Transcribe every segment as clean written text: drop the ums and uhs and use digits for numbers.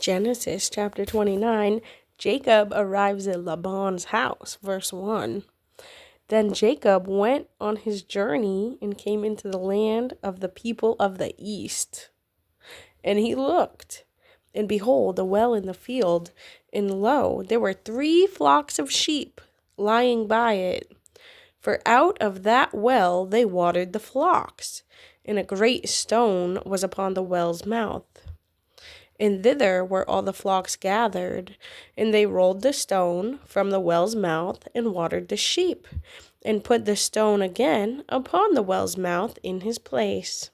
Genesis chapter 29, Jacob arrives at Laban's house. Verse 1. Then Jacob went on his journey and came into the land of the people of the east. And he looked, and behold, a well in the field, and lo, there were 3 flocks of sheep lying by it. For out of that well they watered the flocks, and a great stone was upon the well's mouth. And thither were all the flocks gathered, and they rolled the stone from the well's mouth, and watered the sheep, and put the stone again upon the well's mouth in his place.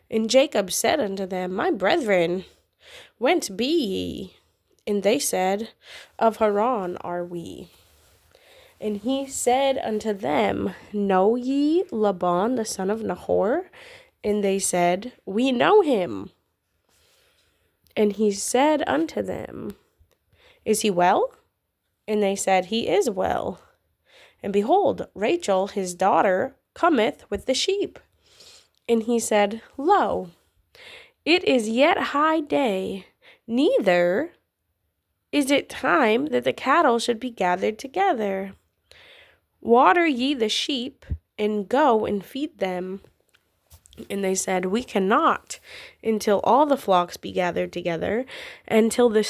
And Jacob said unto them, My brethren, whence be ye? And they said, Of Haran are we. And he said unto them, Know ye Laban the son of Nahor? And they said, We know him. And he said unto them, Is he well? And they said, He is well. And behold, Rachel his daughter cometh with the sheep. And he said, Lo, it is yet high day, neither is it time that the cattle should be gathered together. Water ye the sheep, and go and feed them. And they said, We cannot, until all the flocks be gathered together, until they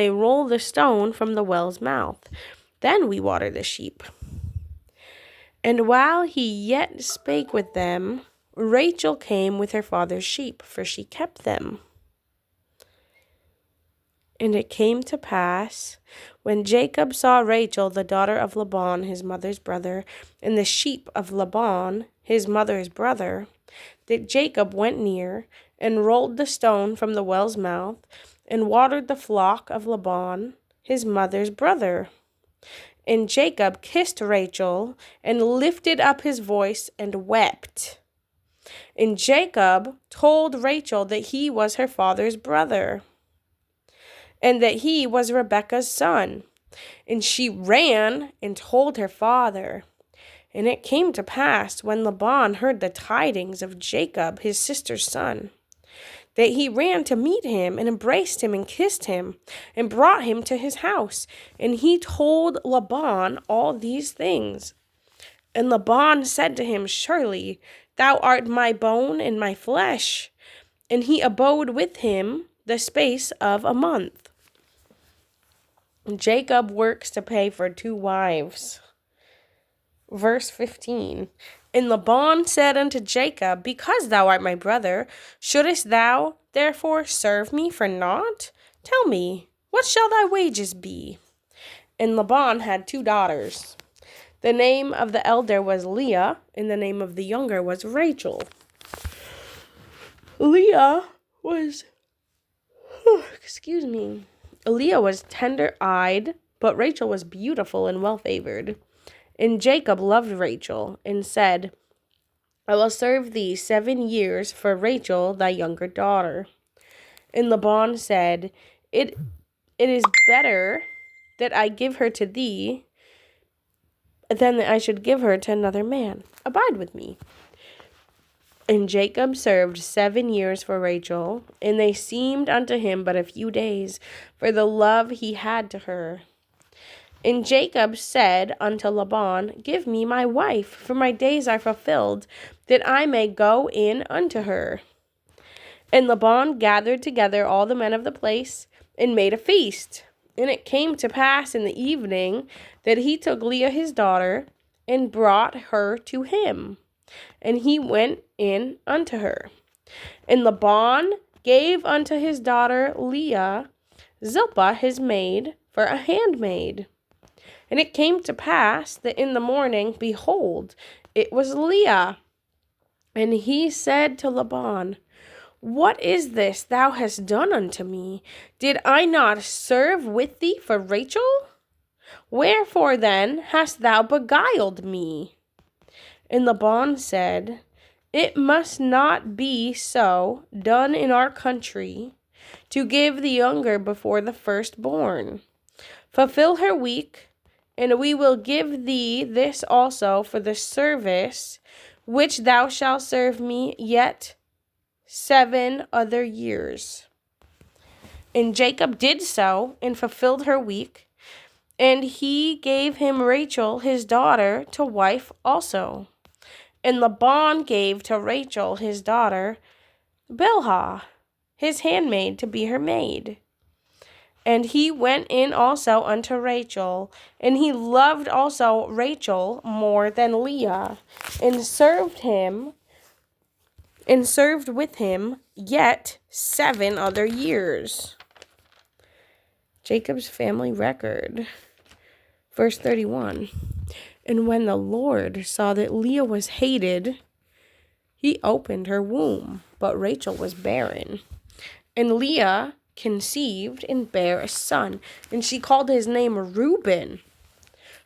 roll the stone from the well's mouth. Then we water the sheep. And while he yet spake with them, Rachel came with her father's sheep, for she kept them. And it came to pass, when Jacob saw Rachel, the daughter of Laban, his mother's brother, and the sheep of Laban, his mother's brother, that Jacob went near, and rolled the stone from the well's mouth, and watered the flock of Laban, his mother's brother. And Jacob kissed Rachel, and lifted up his voice, and wept. And Jacob told Rachel that he was her father's brother, and that he was Rebekah's son. And she ran and told her father. And it came to pass, when Laban heard the tidings of Jacob, his sister's son, that he ran to meet him, and embraced him, and kissed him, and brought him to his house. And he told Laban all these things. And Laban said to him, Surely thou art my bone and my flesh. And he abode with him the space of a month. Jacob works to pay for 2 wives. Verse 15. And Laban said unto Jacob, Because thou art my brother, shouldest thou therefore serve me for naught? Tell me, what shall thy wages be? And Laban had 2 daughters. The name of the elder was Leah, and the name of the younger was Rachel. Leah was tender-eyed, but Rachel was beautiful and well-favored. And Jacob loved Rachel, and said, I will serve thee 7 years for Rachel thy younger daughter. And Laban said, It is better that I give her to thee than that I should give her to another man. Abide with me. And Jacob served 7 years for Rachel, and they seemed unto him but a few days, for the love he had to her. And Jacob said unto Laban, Give me my wife, for my days are fulfilled, that I may go in unto her. And Laban gathered together all the men of the place, and made a feast. And it came to pass in the evening that he took Leah his daughter, and brought her to him. And he went in unto her. And Laban gave unto his daughter Leah Zilpah his maid for a handmaid. And it came to pass that in the morning, behold, it was Leah. And he said to Laban, What is this thou hast done unto me? Did I not serve with thee for Rachel? Wherefore then hast thou beguiled me? And Laban said, It must not be so done in our country, to give the younger before the firstborn. Fulfill her week, and we will give thee this also for the service which thou shalt serve me yet 7 other years. And Jacob did so and fulfilled her week, and he gave him Rachel his daughter to wife also. And Laban gave to Rachel his daughter Bilhah, his handmaid, to be her maid. And he went in also unto Rachel, and he loved also Rachel more than Leah, and served with him yet 7 other years. Jacob's family record. Verse 31. And when the Lord saw that Leah was hated, he opened her womb, but Rachel was barren. And Leah conceived and bare a son, and she called his name Reuben.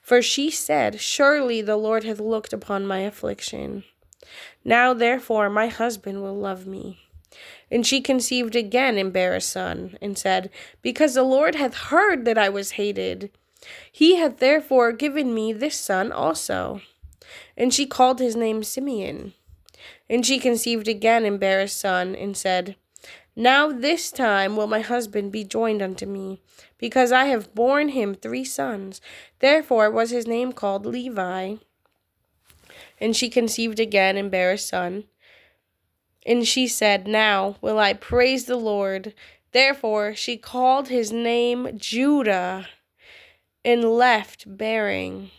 For she said, Surely the Lord hath looked upon my affliction. Now therefore my husband will love me. And she conceived again and bare a son, and said, Because the Lord hath heard that I was hated, he hath therefore given me this son also. And she called his name Simeon. And she conceived again and bare a son, and said, Now this time will my husband be joined unto me, because I have borne him 3 sons. Therefore was his name called Levi. And she conceived again and bare a son. And she said, Now will I praise the Lord. Therefore she called his name Judah, and left bearing.